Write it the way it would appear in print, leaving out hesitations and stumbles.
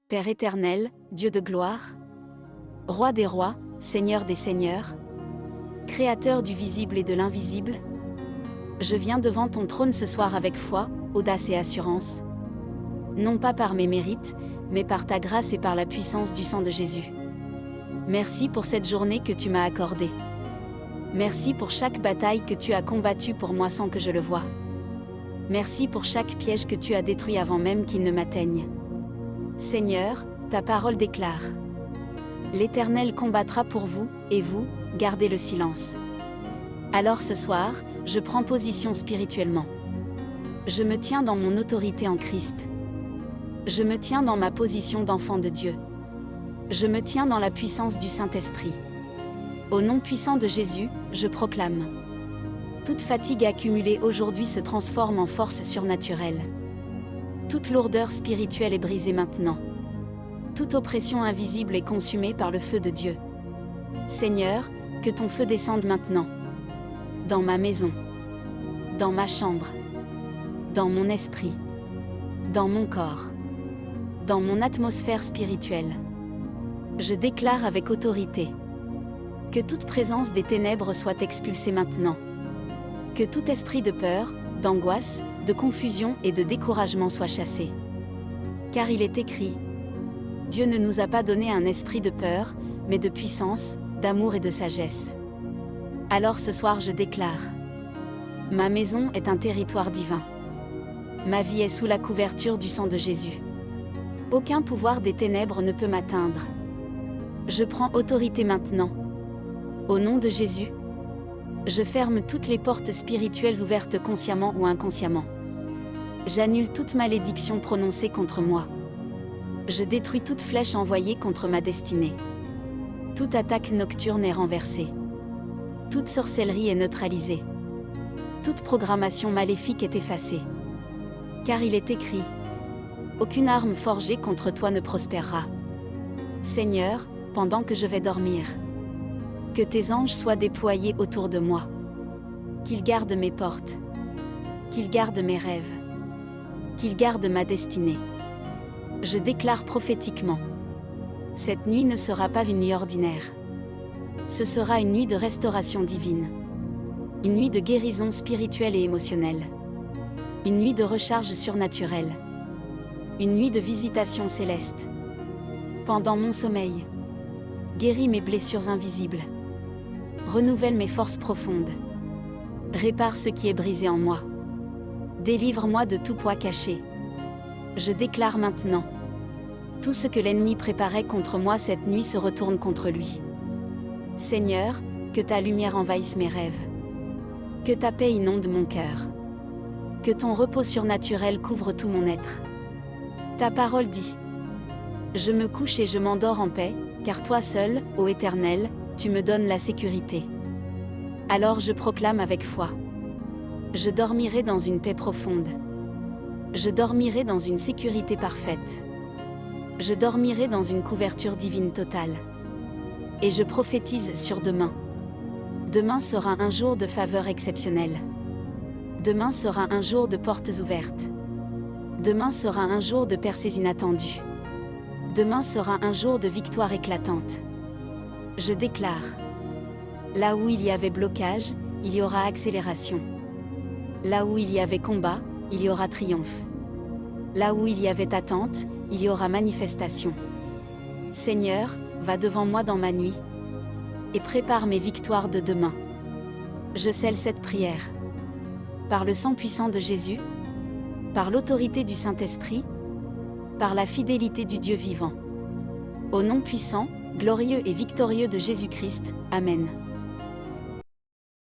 Père éternel, Dieu de gloire, Roi des rois, Seigneur des seigneurs, Créateur du visible et de l'invisible, je viens devant ton trône ce soir avec foi, audace et assurance. Non pas par mes mérites, mais par ta grâce et par la puissance du sang de Jésus. Merci pour cette journée que tu m'as accordée. Merci pour chaque bataille que tu as combattue pour moi sans que je le voie. Merci pour chaque piège que tu as détruit avant même qu'il ne m'atteigne. Seigneur, ta parole déclare: l'Éternel combattra pour vous, et vous, gardez le silence. Alors ce soir, je prends position spirituellement. Je me tiens dans mon autorité en Christ. Je me tiens dans ma position d'enfant de Dieu. Je me tiens dans la puissance du Saint-Esprit. Au nom puissant de Jésus, je proclame: toute fatigue accumulée aujourd'hui se transforme en force surnaturelle. Toute lourdeur spirituelle est brisée maintenant. Toute oppression invisible est consumée par le feu de Dieu. Seigneur, que ton feu descende maintenant. Dans ma maison. Dans ma chambre. Dans mon esprit. Dans mon corps. Dans mon atmosphère spirituelle. Je déclare avec autorité que toute présence des ténèbres soit expulsée maintenant. Que tout esprit de peur, d'angoisse, de confusion et de découragement soit chassé. Car il est écrit: Dieu ne nous a pas donné un esprit de peur, mais de puissance, d'amour et de sagesse. Alors ce soir je déclare: ma maison est un territoire divin. Ma vie est sous la couverture du sang de Jésus. Aucun pouvoir des ténèbres ne peut m'atteindre. Je prends autorité maintenant. Au nom de Jésus, je ferme toutes les portes spirituelles ouvertes consciemment ou inconsciemment. J'annule toute malédiction prononcée contre moi. Je détruis toute flèche envoyée contre ma destinée. Toute attaque nocturne est renversée. Toute sorcellerie est neutralisée. Toute programmation maléfique est effacée. Car il est écrit: aucune arme forgée contre toi ne prospérera. Seigneur, pendant que je vais dormir, que tes anges soient déployés autour de moi. Qu'ils gardent mes portes. Qu'ils gardent mes rêves. Qu'ils gardent ma destinée. Je déclare prophétiquement: cette nuit ne sera pas une nuit ordinaire. Ce sera une nuit de restauration divine. Une nuit de guérison spirituelle et émotionnelle. Une nuit de recharge surnaturelle. Une nuit de visitation céleste. Pendant mon sommeil, guéris mes blessures invisibles. Renouvelle mes forces profondes. Répare ce qui est brisé en moi. Délivre-moi de tout poids caché. Je déclare maintenant: tout ce que l'ennemi préparait contre moi cette nuit se retourne contre lui. Seigneur, que ta lumière envahisse mes rêves. Que ta paix inonde mon cœur. Que ton repos surnaturel couvre tout mon être. Ta parole dit: je me couche et je m'endors en paix, car toi seul, ô Éternel, tu me donnes la sécurité. Alors je proclame avec foi: je dormirai dans une paix profonde. Je dormirai dans une sécurité parfaite. Je dormirai dans une couverture divine totale. Et je prophétise sur demain. Demain sera un jour de faveur exceptionnelle. Demain sera un jour de portes ouvertes. Demain sera un jour de percées inattendues. Demain sera un jour de victoire éclatante. Je déclare: là où il y avait blocage, il y aura accélération. Là où il y avait combat, il y aura triomphe. Là où il y avait attente, il y aura manifestation. Seigneur, va devant moi dans ma nuit et prépare mes victoires de demain. Je scelle cette prière par le sang puissant de Jésus, par l'autorité du Saint-Esprit, par la fidélité du Dieu vivant. Au nom puissant, glorieux et victorieux de Jésus-Christ, Amen.